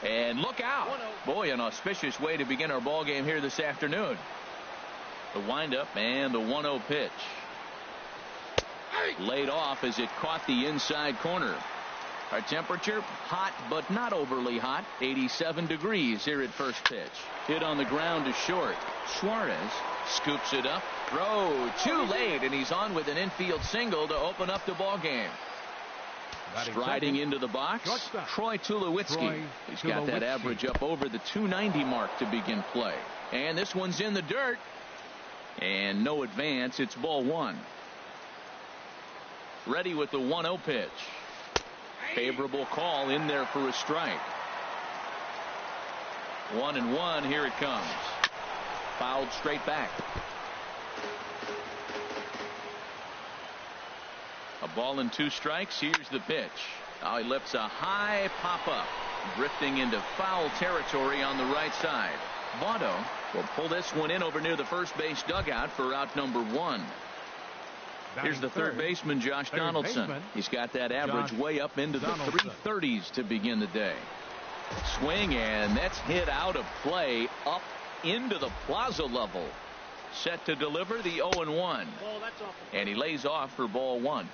And look out. Boy, an auspicious way to begin our ball game here this afternoon. The windup and the 1-0 pitch. Laid off as it caught the inside corner. Our temperature, hot but not overly hot. 87 degrees here at first pitch. Hit on the ground to short. Suarez scoops it up. Throw too late, and he's on with an infield single to open up the ball game. Striding into the box, Troy Tulowitzki. He's got that average up over the 290 mark to begin play. And this one's in the dirt. And no advance. It's ball one. Ready with the 1-0 pitch. Favorable call in there for a strike. 1-1. Here it comes. Fouled straight back. A ball and 2 strikes. Here's the pitch. Now he lifts a high pop up, drifting into foul territory on the right side. Votto will pull this one in over near the first base dugout for out number 1. Here's the third baseman, Josh Donaldson. He's got that average way up into the 330s to begin the day. Swing, and that's hit out of play up into the plaza level. Set to deliver the 0-1. And he lays off for ball 1.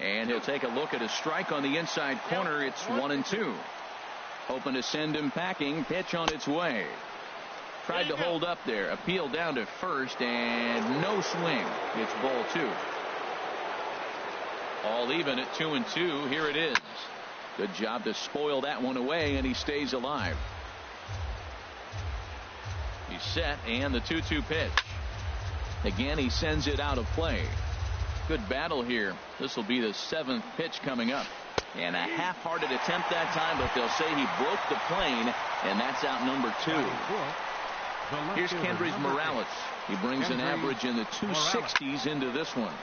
And he'll take a look at a strike on the inside corner. It's 1-2. Hoping to send him packing. Pitch on its way. Tried to hold up there. Appeal down to first, and no swing. It's ball 2. All even at 2-2. Here it is. Good job to spoil that one away, and he stays alive. He's set, and the 2-2 pitch. Again, he sends it out of play. Good battle here. This will be the 7th pitch coming up. And a half-hearted attempt that time, but they'll say he broke the plane, and that's out number 2. Here's Kendrys Morales. He brings an average in the 260s into this one.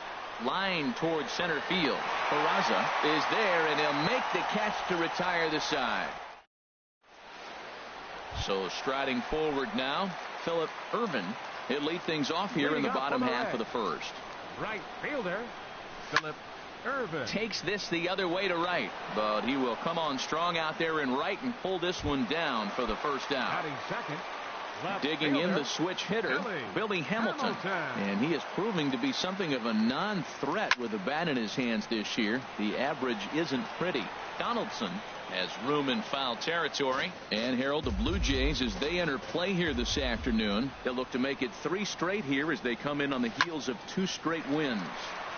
Line towards center field. Peraza is there, and he'll make the catch to retire the side. So striding forward now, Phillip Ervin. He'll lead things off here in the bottom half of the first. Right fielder, Phillip Ervin. Takes this the other way to right, but he will come on strong out there in right and pull this one down for the first out. Second. Digging in the switch hitter, Billy Hamilton. And he is proving to be something of a non-threat with a bat in his hands this year. The average isn't pretty. Donaldson has room in foul territory. And Harold, the Blue Jays, as they enter play here this afternoon, they'll look to make it 3 straight here as they come in on the heels of 2 straight wins.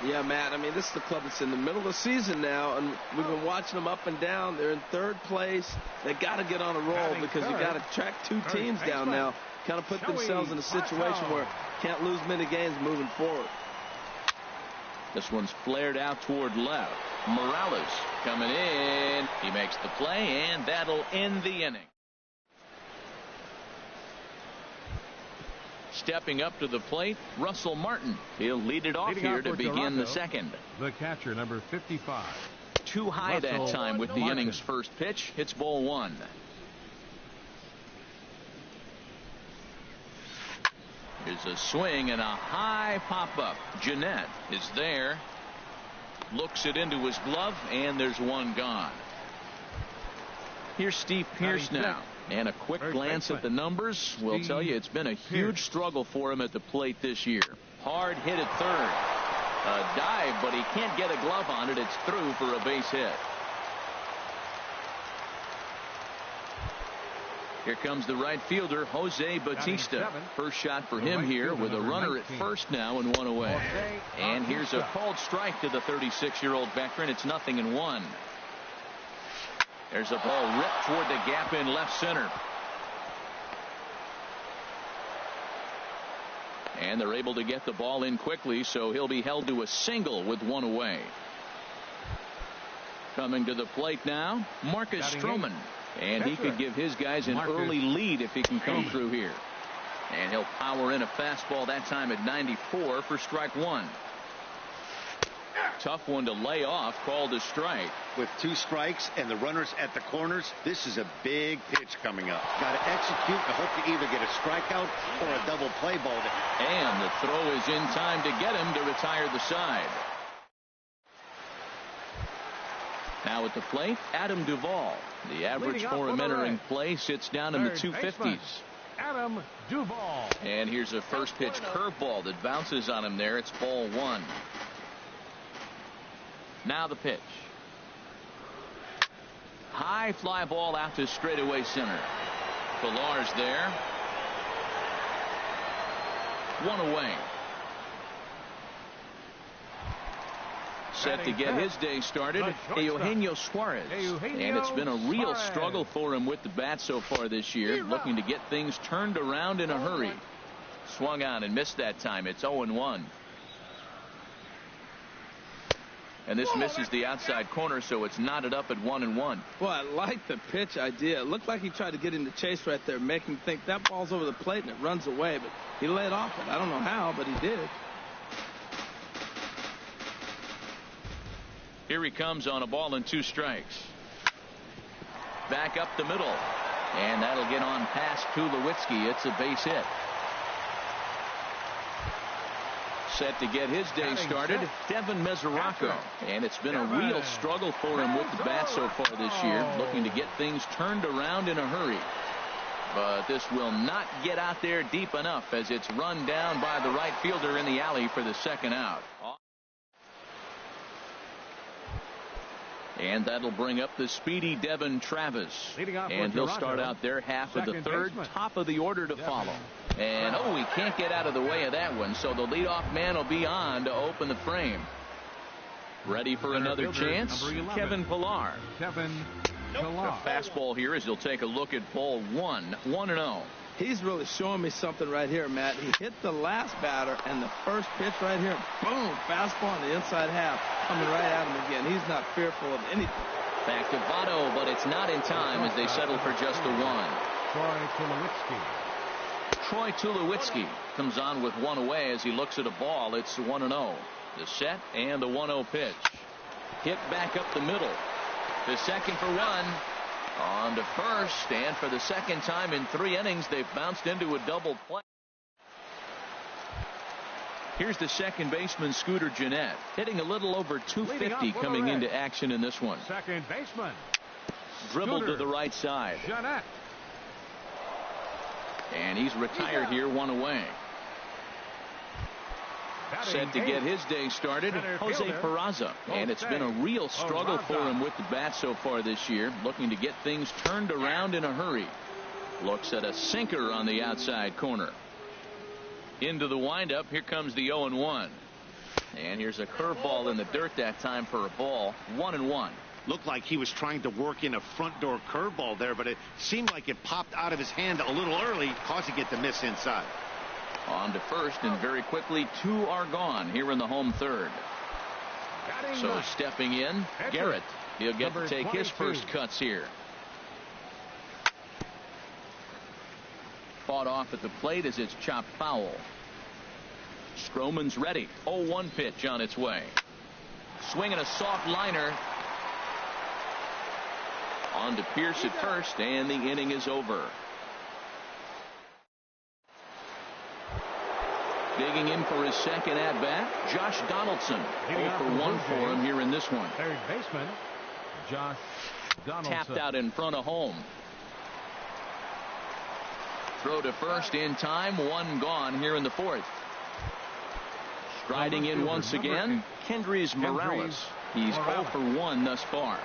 Yeah, Matt, I mean, this is the club that's in the middle of the season now, and we've been watching them up and down. They're in 3rd place. They got to get on a roll because you got to track 2 teams down now. Kind of put themselves in a situation where can't lose many games moving forward. This one's flared out toward left. Morales coming in. He makes the play, and that'll end the inning. Stepping up to the plate, Russell Martin. He'll lead it off here to begin the second. The catcher, number 55. Too high that time with the inning's first pitch. It's ball 1. Here's a swing and a high pop-up. Jeanette is there. Looks it into his glove, and there's one gone. Here's Steve Pearce now. And a quick glance at the numbers will tell you it's been a huge struggle for him at the plate this year. Hard hit at third. A dive, but he can't get a glove on it. It's through for a base hit. Here comes the right fielder, Jose Bautista. First shot for him here with a runner at first now and 1 away. And here's a called strike to the 36-year-old veteran. It's 0-1. There's a ball ripped toward the gap in left center. And they're able to get the ball in quickly, so he'll be held to a single with 1 away. Coming to the plate now, Marcus Stroman. And he could give his guys an early lead if he can come through here. And he'll power in a fastball that time at 94 for strike 1. Tough one to lay off, called a strike. With 2 strikes and the runners at the corners, this is a big pitch coming up. Got to execute and hope to either get a strikeout or a double play ball. And the throw is in time to get him to retire the side. Now at the plate, Adam Duvall. The average for him entering play sits down in the 250s. Adam Duvall. And here's a first pitch curveball that bounces on him there. It's ball one. Now the pitch. High fly ball out to straightaway center. Pilar's there. One away. Set to get his day started, Eugenio Suarez. And it's been a real struggle for him with the bat so far this year, looking to get things turned around in a hurry. Swung on and missed that time. It's 0-1. And this misses the outside corner, so it's knotted up at 1-1. Well, I like the pitch idea. It looked like he tried to get him to chase right there, make him think that ball's over the plate and it runs away, but he laid off it. I don't know how, but he did. Here he comes on a ball and 2 strikes. Back up the middle. And that'll get on past Tulowitzki. It's a base hit. Set to get his day started, Devin Mesoraco. And it's been a real struggle for him with the bat so far this year, looking to get things turned around in a hurry. But this will not get out there deep enough as it's run down by the right fielder in the alley for the second out. And that'll bring up the speedy Devin Travis. And he'll start out their half of the third, top of the order to follow. And he can't get out of the way of that one, so the leadoff man will be on to open the frame. Ready for another chance, Kevin Pilar. Fastball here as he'll take a look at ball one, 1-0. He's really showing me something right here, Matt. He hit the last batter, and the first pitch right here, boom, fastball on the inside half, coming right at him again. He's not fearful of anything. Back to Votto, but it's not in time as they settle for just a 1. Troy Tulowitzki comes on with 1 away as he looks at a ball. It's 1-0. The set and the 1-0 pitch. Hit back up the middle. To second for 1. On to first, and for the second time in 3 innings, they've bounced into a double play. Here's the second baseman, Scooter Gennett, hitting a little over 250 coming into action in this one. Second baseman. Dribbled to the right side. Gennett. And he's retired here, 1 away. Set to get his day started, Jose Peraza. And it's been a real struggle for him with the bat so far this year, looking to get things turned around in a hurry. Looks at a sinker on the outside corner. Into the windup, here comes the 0-1. And here's a curveball in the dirt that time for a ball, 1-1. Looked like he was trying to work in a front door curveball there, but it seemed like it popped out of his hand a little early, causing it to miss inside. On to first, and very quickly 2 are gone here in the home third. So stepping in, Garrett. He'll get to take his first cuts here. Fought off at the plate as it's chopped foul. Stroman's ready. 0-1 pitch on its way. Swinging a soft liner. On to Pierce at first, and the inning is over. Digging in for his second at-bat, Josh Donaldson. 0 for 1 for him here in this one. Third baseman, Josh Donaldson. Tapped out in front of home. Throw to first in time, 1 gone here in the 4th. Striding in once again, Kendrys Morales. He's 0 for 1 thus far.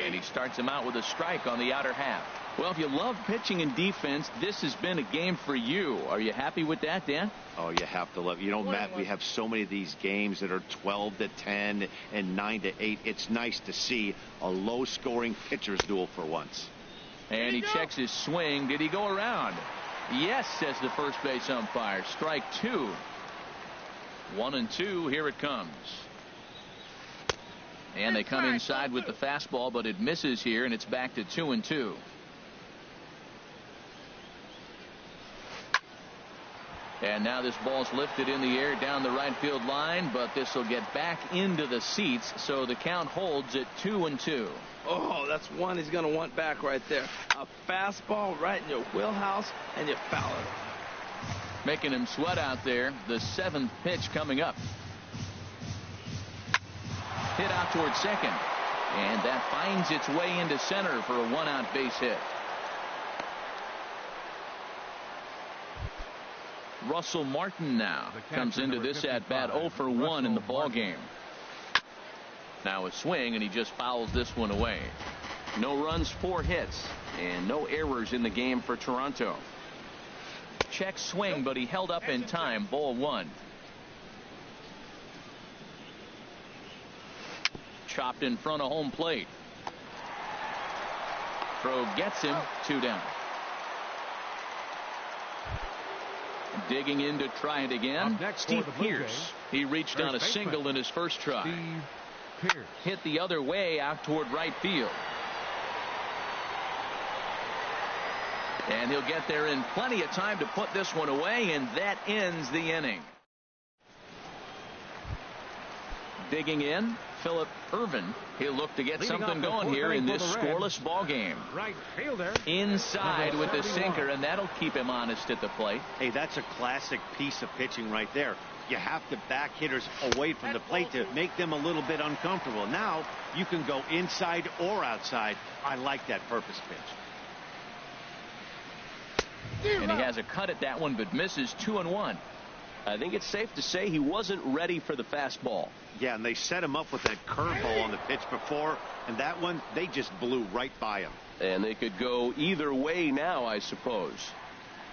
And he starts him out with a strike on the outer half. Well, if you love pitching and defense, this has been a game for you. Are you happy with that, Dan? Oh, you have to love it. You know, Matt, we have so many of these games that are 12-10 and 9-8. It's nice to see a low-scoring pitcher's duel for once. And he checks his swing. Did he go around? Yes, says the first base umpire. Strike 2. 1-2. Here it comes. And they come inside with the fastball, but it misses here, and it's back to 2-2. And now this ball's lifted in the air down the right field line, but this will get back into the seats, so the count holds at 2-2. Oh, that's one he's going to want back right there. A fastball right in your wheelhouse, and you foul it. Making him sweat out there. The 7th pitch coming up. Hit out towards second. And that finds its way into center for a one-out base hit. Russell Martin now comes into this at-bat 0 for 1 in the ball game. Now a swing, and he just fouls this one away. No runs, 4 hits, and no errors in the game for Toronto. Check swing, but he held up in time. Ball 1. Chopped in front of home plate. Throw gets him. 2 down. Digging in to try it again. Steve Pearce. He reached on a single in his first try. Hit the other way out toward right field. And he'll get there in plenty of time to put this one away, and that ends the inning. Digging in, Phillip Ervin. He'll look to get something going here in this scoreless ball game. Right fielder. Inside with the sinker, and that'll keep him honest at the plate. Hey, that's a classic piece of pitching right there. You have to back hitters away from the plate to make them a little bit uncomfortable. Now you can go inside or outside. I like that purpose pitch. And he has a cut at that one, but misses 2-1. I think it's safe to say he wasn't ready for the fastball. Yeah, and they set him up with that curveball on the pitch before, and that one, they just blew right by him. And they could go either way now, I suppose.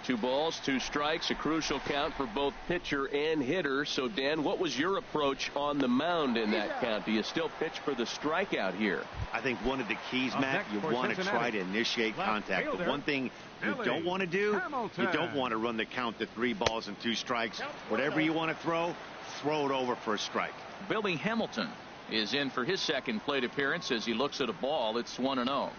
2 balls, 2 strikes, a crucial count for both pitcher and hitter. So, Dan, what was your approach on the mound in that count? Do you still pitch for the strikeout here? I think one of the keys, Matt, you want to try to initiate contact. The one thing you don't want to do, you don't want to run the count to 3 balls and 2 strikes. Whatever you want to throw it over for a strike. Billy Hamilton is in for his second plate appearance as he looks at a ball. It's 1-0.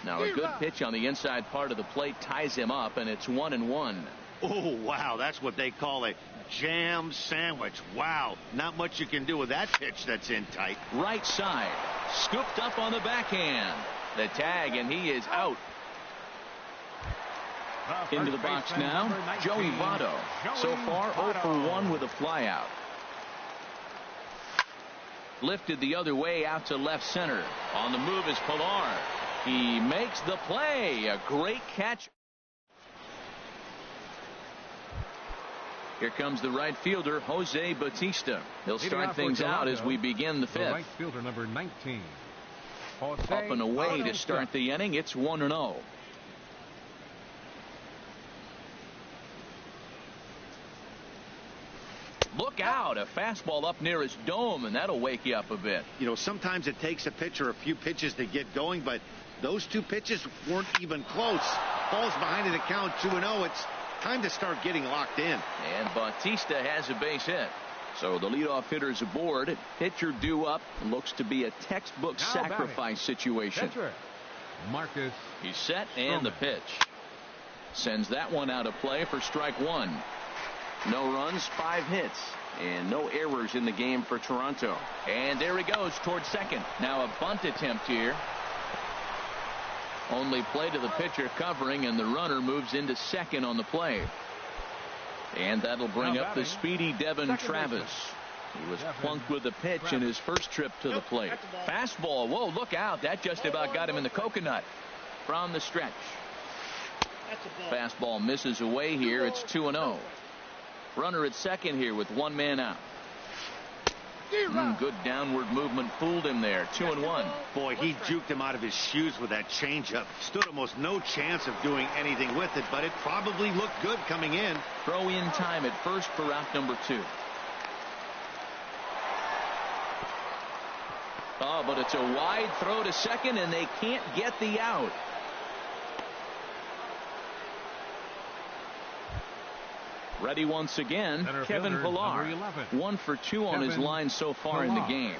Now a good pitch on the inside part of the plate ties him up, and it's 1-1. Oh, wow, that's what they call a jam sandwich. Wow, not much you can do with that pitch that's in tight. Right side, scooped up on the backhand. The tag, and he is out. Into the box now, Joey Votto. So far 0 for 1 with a flyout. Lifted the other way out to left center. On the move is Pilar. He makes the play. A great catch. Here comes the right fielder, Jose Bautista. He'll start things out as we begin the 5th. Right fielder number 19. Up and away to start the inning. It's 1-0. Look out, a fastball up near his dome, and that'll wake you up a bit. You know, sometimes it takes a pitcher a few pitches to get going, but those 2 pitches weren't even close. Falls behind in the count, 2-0. It's time to start getting locked in. And Bautista has a base hit. So the leadoff hitter's aboard. Pitcher due up. Looks to be a textbook sacrifice situation. Marcus. He's set, and the pitch. Sends that one out of play for strike 1. No runs, 5 hits, and no errors in the game for Toronto. And there he goes towards second. Now a bunt attempt here. Only play to the pitcher covering, and the runner moves into second on the play. And that'll bring up the speedy Devin Travis. He was plunked with a pitch in his first trip to the plate. Fastball. Whoa, look out. That just about got him in the coconut from the stretch. Fastball misses away here. It's 2-0. Runner at second here with 1 man out. Good downward movement fooled him there. 2-1. Boy, he juked him out of his shoes with that changeup. Stood almost no chance of doing anything with it, but it probably looked good coming in. Throw in time at first for out number 2. Oh, but it's a wide throw to second, and they can't get the out. Ready once again, Kevin Pilar. 1 for 2 on his line so far in the game.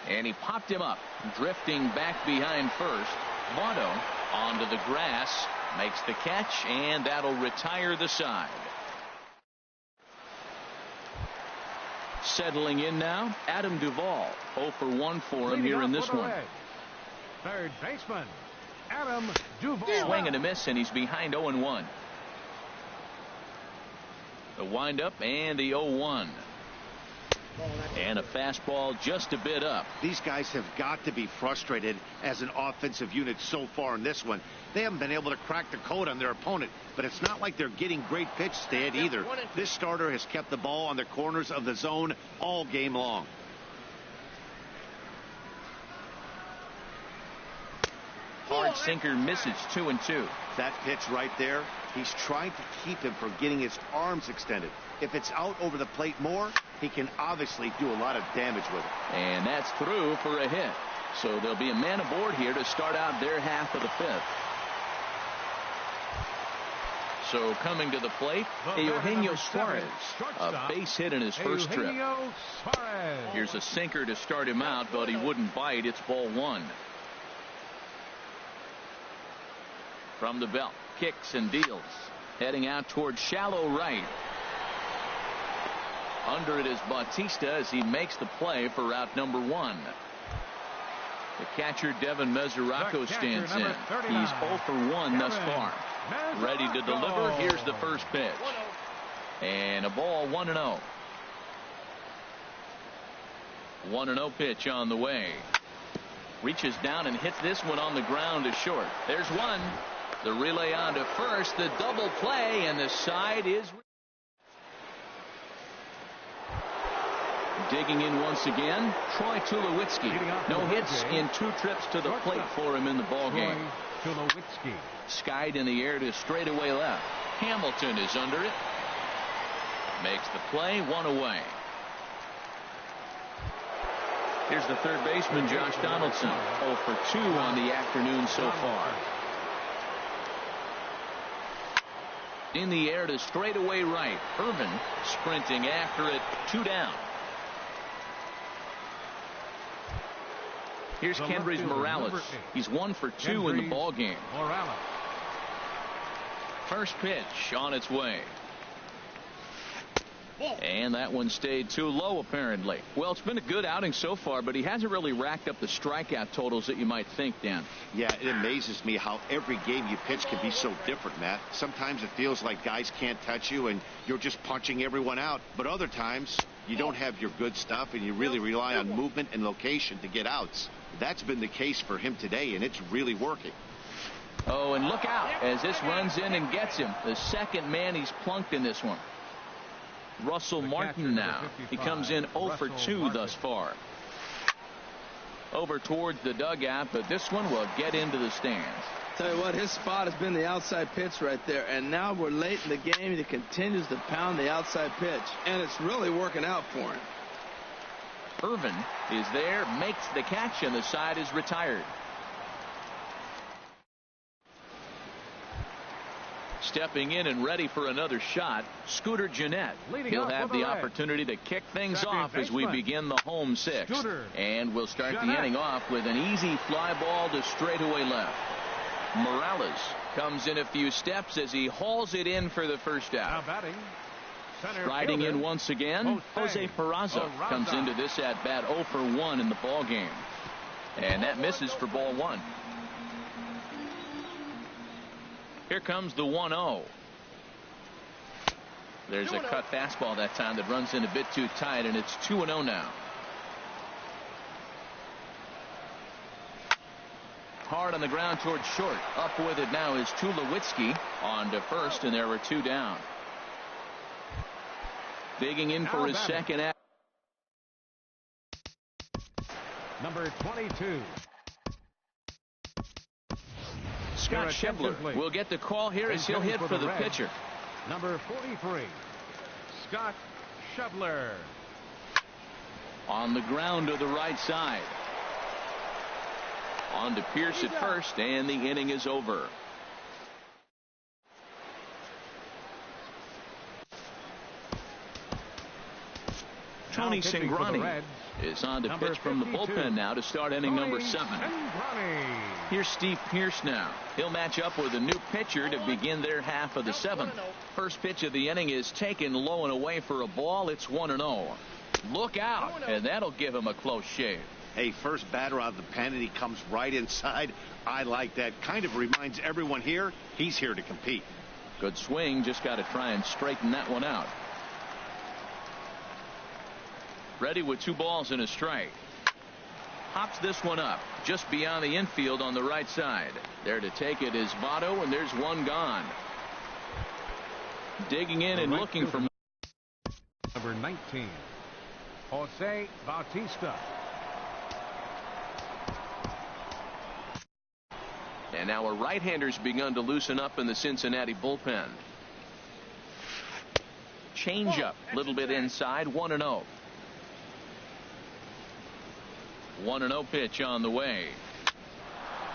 And he popped him up, drifting back behind first. Votto onto the grass, makes the catch, and that'll retire the side. Settling in now, Adam Duvall. 0 for 1 for him here in this one. Third baseman, Adam Duvall. Swing and a miss, and he's behind 0-1. The windup and the 0-1. And a fastball just a bit up. These guys have got to be frustrated as an offensive unit so far in this one. They haven't been able to crack the code on their opponent, but it's not like they're getting great pitch stand either. This starter has kept the ball on the corners of the zone all game long. Hard sinker misses 2-2. That pitch right there, he's trying to keep him from getting his arms extended. If it's out over the plate more, he can obviously do a lot of damage with it. And that's through for a hit. So there'll be a man aboard here to start out their half of the fifth. So coming to the plate, Eugenio Suarez, a base hit in his first trip. Here's a sinker to start him out, but he wouldn't bite. It's ball one. From the belt, kicks and deals. Heading out towards shallow right. Under it is Bautista as he makes the play for out number one. The catcher, Devin Mesoraco, stands in. He's 0 for 1 thus far. Ready to deliver. Here's the first pitch. And a ball, 1-0. 1-0 pitch on the way. Reaches down and hits this one on the ground to short. There's one. The relay on to first. The double play, and the side is digging in once again. Troy Tulowitzki. No hits in 2 trips to the plate for him in the ballgame. Skied in the air to straightaway left. Hamilton is under it. Makes the play, 1 away. Here's the third baseman, Josh Donaldson. 0 for 2 on the afternoon so far. In the air to straightaway right. Irvin sprinting after it. 2 down. Here's Kendrys Morales. He's 1 for 2 in the ball game. First pitch on its way. And that one stayed too low, apparently. Well, it's been a good outing so far, but he hasn't really racked up the strikeout totals that you might think, Dan. Yeah, it amazes me how every game you pitch can be so different, Matt. Sometimes it feels like guys can't touch you and you're just punching everyone out. But other times you don't have your good stuff and you really rely on movement and location to get outs. That's been the case for him today, and it's really working. Oh, and look out as this runs in and gets him. The second man he's plunked in this one. Russell Martin now. He comes in 0 for 2 thus far. Over towards the dugout, but this one will get into the stands. Tell you what, his spot has been the outside pitch right there, and now we're late in the game. He continues to pound the outside pitch, and it's really working out for him. Irvin is there, makes the catch, and the side is retired. Stepping in and ready for another shot, Scooter Gennett. He'll have the opportunity to kick things off as we begin the home sixth. And we'll start the inning off with an easy fly ball to straightaway left. Morales comes in a few steps as he hauls it in for the first out. Striding in once again, Jose Peraza comes into this at bat 0 for 1 in the ball game. And that misses for ball one. Here comes the 1-0. There's a cut fastball that time that runs in a bit too tight, and it's 2-0 now. Hard on the ground towards short. Up with it now is Tulowitzki on to first, and there were 2 down. Digging in for his second out. Number 22. Scott Schebler will get the call here as he'll hit for the pitcher. Number 43, Scott Schebler. On the ground to the right side. On to Pierce at first, and the inning is over. Tony Cingrani is on to pitch from the bullpen now to start inning number 7. Here's Steve Pierce now. He'll match up with a new pitcher to begin their half of the 7th. First pitch of the inning is taken low and away for a ball. It's 1-0. Look out, and that'll give him a close shave. Hey, first batter out of the pen, and he comes right inside. I like that. Kind of reminds everyone here he's here to compete. Good swing. Just got to try and straighten that one out. Ready with 2 balls and a strike. Pops this one up just beyond the infield on the right side. There to take it is Votto, and there's one gone. Digging in and looking for number 19, Jose Bautista. And now a right-hander's begun to loosen up in the Cincinnati bullpen. Change-up, a little bit inside, 1-0. 1-0 pitch on the way.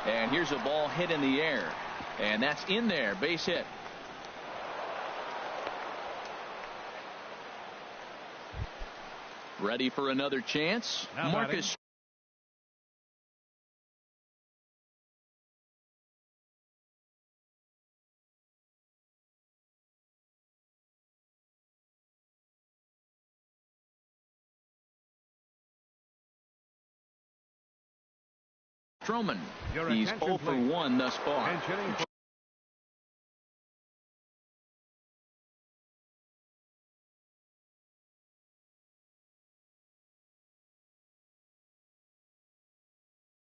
And here's a ball hit in the air. And that's in there, base hit. Ready for another chance? Now Marcus. Stroman. He's 0 for 1 thus far.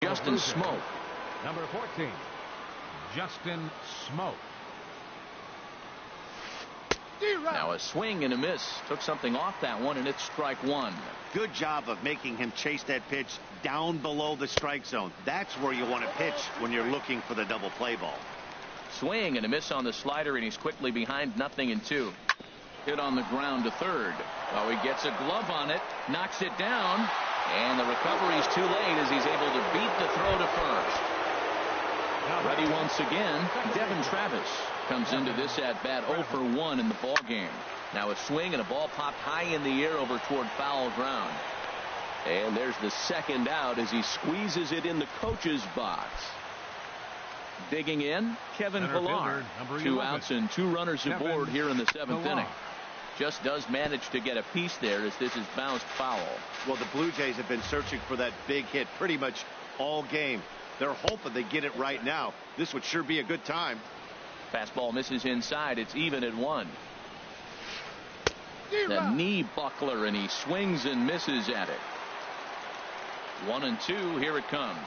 Justin Smoke. Number 14, Justin Smoke. Now a swing and a miss. Took something off that one, and it's strike 1. Good job of making him chase that pitch down below the strike zone. That's where you want to pitch when you're looking for the double play ball. Swing and a miss on the slider, and he's quickly behind 0-2. Hit on the ground to third. Oh, he gets a glove on it, knocks it down, and the recovery's too late as he's able to beat the throw to first. Ready once again, Devin Travis comes into this at bat 0 for 1 in the ball game. Now a swing and a ball popped high in the air over toward foul ground. And there's the second out as he squeezes it in the coach's box. Digging in, Kevin Pillar. 2 outs and 2 runners aboard here in the 7th inning. Just does manage to get a piece there as this is bounced foul. Well, the Blue Jays have been searching for that big hit pretty much all game. They're hoping they get it right now. This would sure be a good time. Fastball misses inside. It's even at 1. The knee buckler, and he swings and misses at it. 1-2. Here it comes.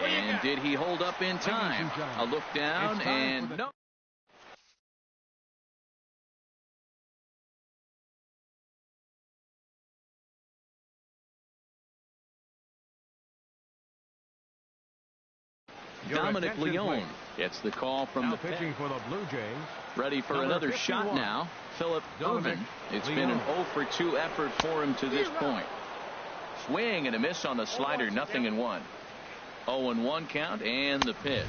And did he hold up in time? A look down, and no. Dominic Leone gets the call from now the pitching for the Blue Jays. Ready for another shot now. Philip Irvin. It's been an 0 for 2 effort for him to this point. Swing and a miss on the slider, 0-1. 0-1 count, and the pitch.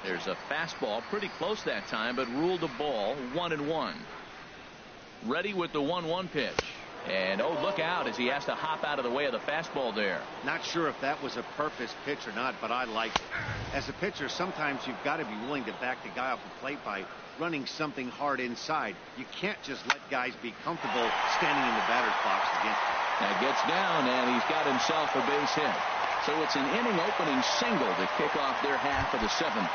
There's a fastball, pretty close that time, but ruled a ball, 1-1. Ready with the 1-1 pitch. And oh, look out as he has to hop out of the way of the fastball there. Not sure if that was a purpose pitch or not, but I like it. As a pitcher, sometimes you've got to be willing to back the guy off the plate by running something hard inside. You can't just let guys be comfortable standing in the batter's box against him. Now gets down, and he's got himself a base hit. So it's an inning opening single to kick off their half of the 7th.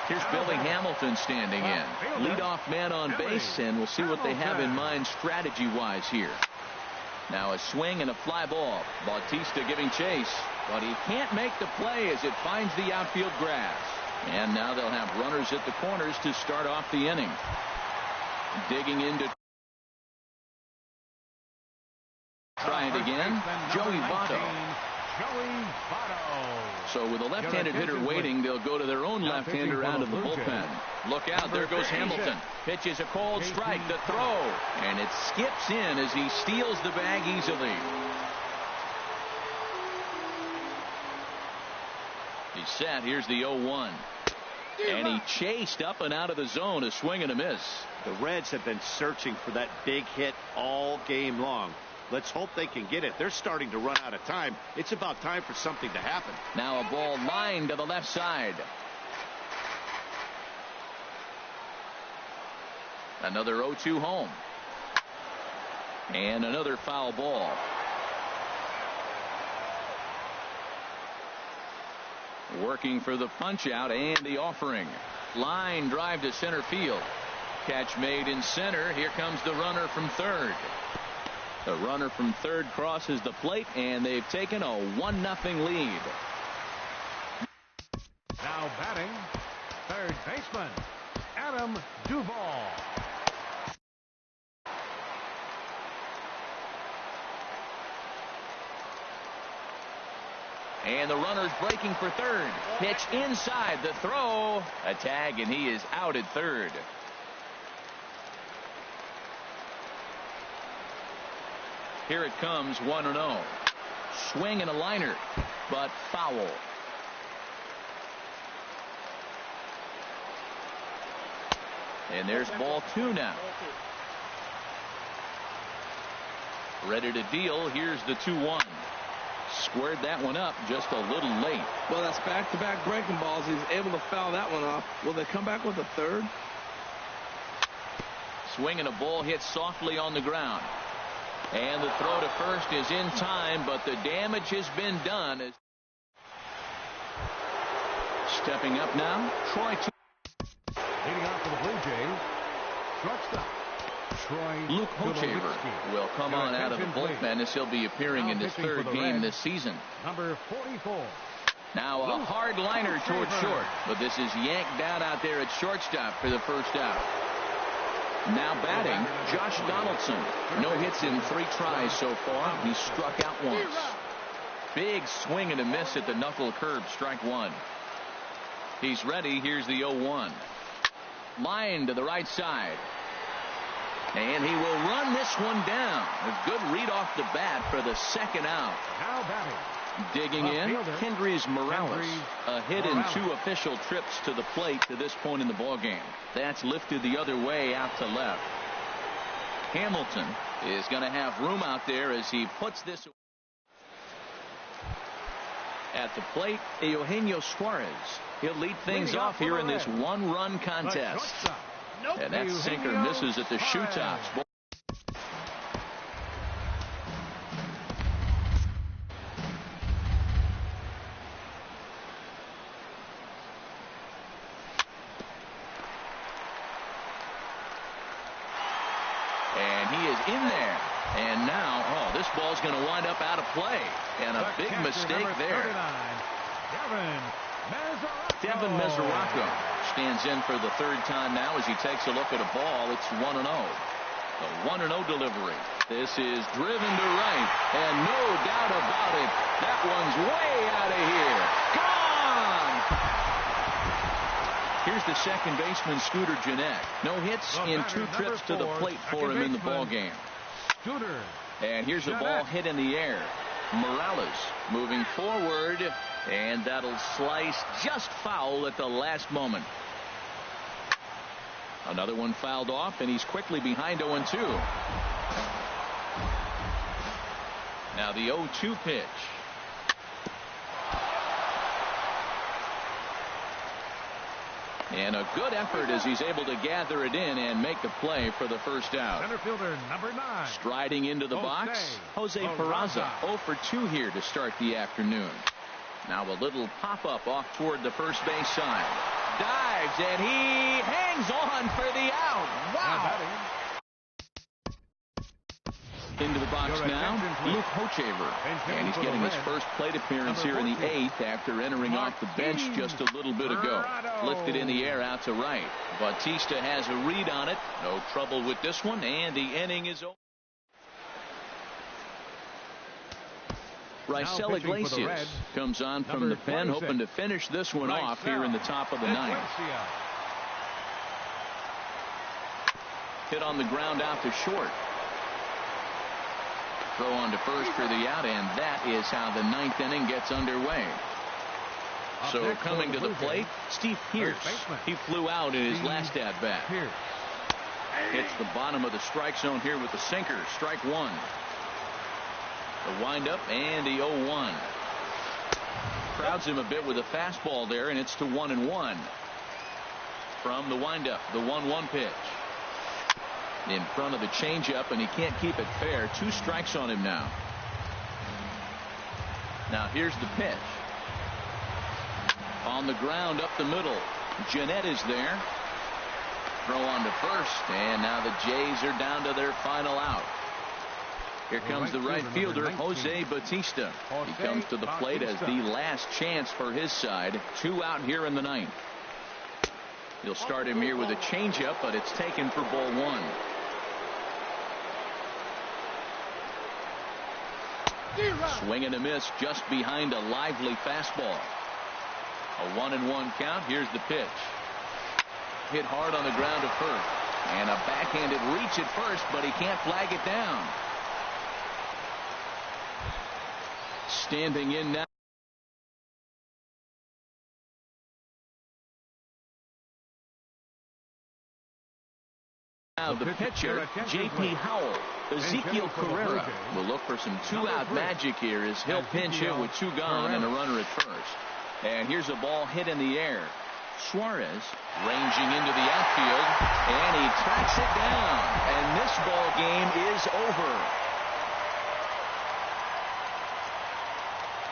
Here's Billy Hamilton standing in. Leadoff man on base, and we'll see what they have in mind strategy-wise here. Now a swing and a fly ball. Bautista giving chase, but he can't make the play as it finds the outfield grass. And now they'll have runners at the corners to start off the inning. Digging into. Try it again. Joey Votto. So with a left-handed hitter waiting, they'll go to their own left-hander out of the bullpen. Look out, there goes Hamilton. Pitches a cold strike, the throw, and it skips in as he steals the bag easily. He's set. Here's the 0-1. And he chased up and out of the zone, a swing and a miss. The Reds have been searching for that big hit all game long. Let's hope they can get it. They're starting to run out of time. It's about time for something to happen. Now a ball lined to the left side. Another 0-2 home. And another foul ball. Working for the punch out and the offering. Line drive to center field. Catch made in center. Here comes the runner from third. The runner from third crosses the plate, and they've taken a 1-0 lead. Now batting, third baseman, Adam Duvall. And the runner's breaking for third. Pitch inside. The throw. A tag, and he is out at third. Here it comes, 1-0. Swing and a liner, but foul. And there's ball 2 now. Ready to deal. Here's the 2-1. Squared that one up just a little late. Well, that's back-to-back breaking balls. He's able to foul that one off. Will they come back with a third? Swing and a ball hit softly on the ground. And the throw to first is in time, but the damage has been done. Stepping up now, Troy. Leading off for the Blue Jays, shortstop, Troy. Luke Hochevar will come on out of the bullpen as he'll be appearing in his third game this season. Number 44. Now a hard liner towards short, but this is yanked down out there at shortstop for the first out. Now batting, Josh Donaldson. No hits in 3 tries so far. He struck out once. Big swing and a miss at the knuckle curve, strike 1. He's ready. Here's the 0-1. Line to the right side. And he will run this one down. A good read off the bat for the second out. Now batting. Digging in, Kendrys Morales. A hit in 2 official trips to the plate to this point in the ballgame. That's lifted the other way out to left. Hamilton is going to have room out there as he puts this at the plate. Eugenio Suarez. He'll lead things off here in this 1-run contest. And that sinker misses at the shoe tops. And he is in there. And now, this ball's going to wind up out of play. And a big mistake there. Devin Mesoraco stands in for the third time now as he takes a look at a ball. It's 1-0. The 1-0 delivery. This is driven to right, and no doubt about it, that one's way out of here. Gone! Here's the second baseman, Scooter Gennett. No hits in 2 trips to the plate for him in the ballgame. And here's a ball hit in the air. Morales moving forward, and that'll slice just foul at the last moment. Another one fouled off, and he's quickly behind 0-2. Now the 0-2 pitch. And a good effort as he's able to gather it in and make the play for the first out. Center fielder number 9. Striding into the box, Jose Peraza. 0 for 2 here to start the afternoon. Now a little pop-up off toward the first base side. Dives, and he hangs on for the out. Wow! Into the box now, Luke Hochevar. And he's getting his first plate appearance here in the 8th after entering off the bench just a little bit ago. Lifted in the air out to right. Bautista has a read on it. No trouble with this one, and the inning is over. Raisel Iglesias comes on from the pen, hoping to finish this one off here in the top of the 9th. Hit on the ground out to short. Throw on to first for the out, and that is how the 9th inning gets underway. So coming to the plate, Steve Pearce. He flew out in his last at-bat. Hits the bottom of the strike zone here with the sinker. Strike 1. The windup and the 0-1. Crowds him a bit with a fastball there, and it's to 1-1. From the windup, the 1-1 pitch. In front of the changeup, and he can't keep it fair. 2 strikes on him now. Now here's the pitch. On the ground up the middle. Gennett is there. throw on to first, and now the Jays are down to their final out. Here comes the right fielder, Jose Bautista. He comes to the plate as the last chance for his side. 2 out here in the 9th. He'll start him here with a changeup, but it's taken for ball 1. Swing and a miss just behind a lively fastball. A 1-1 count. Here's the pitch. Hit hard on the ground to first. And a backhanded reach at first, but he can't flag it down. Standing in now. Now the pitcher, J.P. Howell. Ezekiel Carrera will look for some 2-out magic here as he'll pinch hit with 2 gone and a runner at first. And here's a ball hit in the air. Suarez ranging into the outfield, and he tracks it down. And this ball game is over.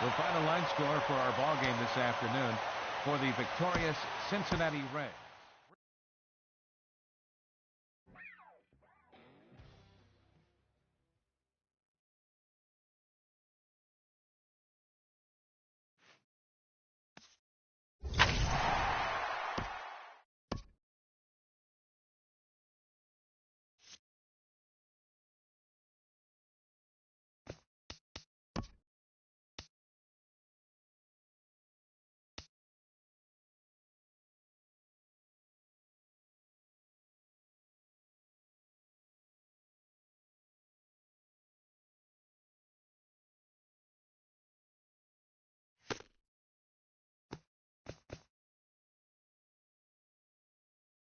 We'll find a line score for our ball game this afternoon for the victorious Cincinnati Reds.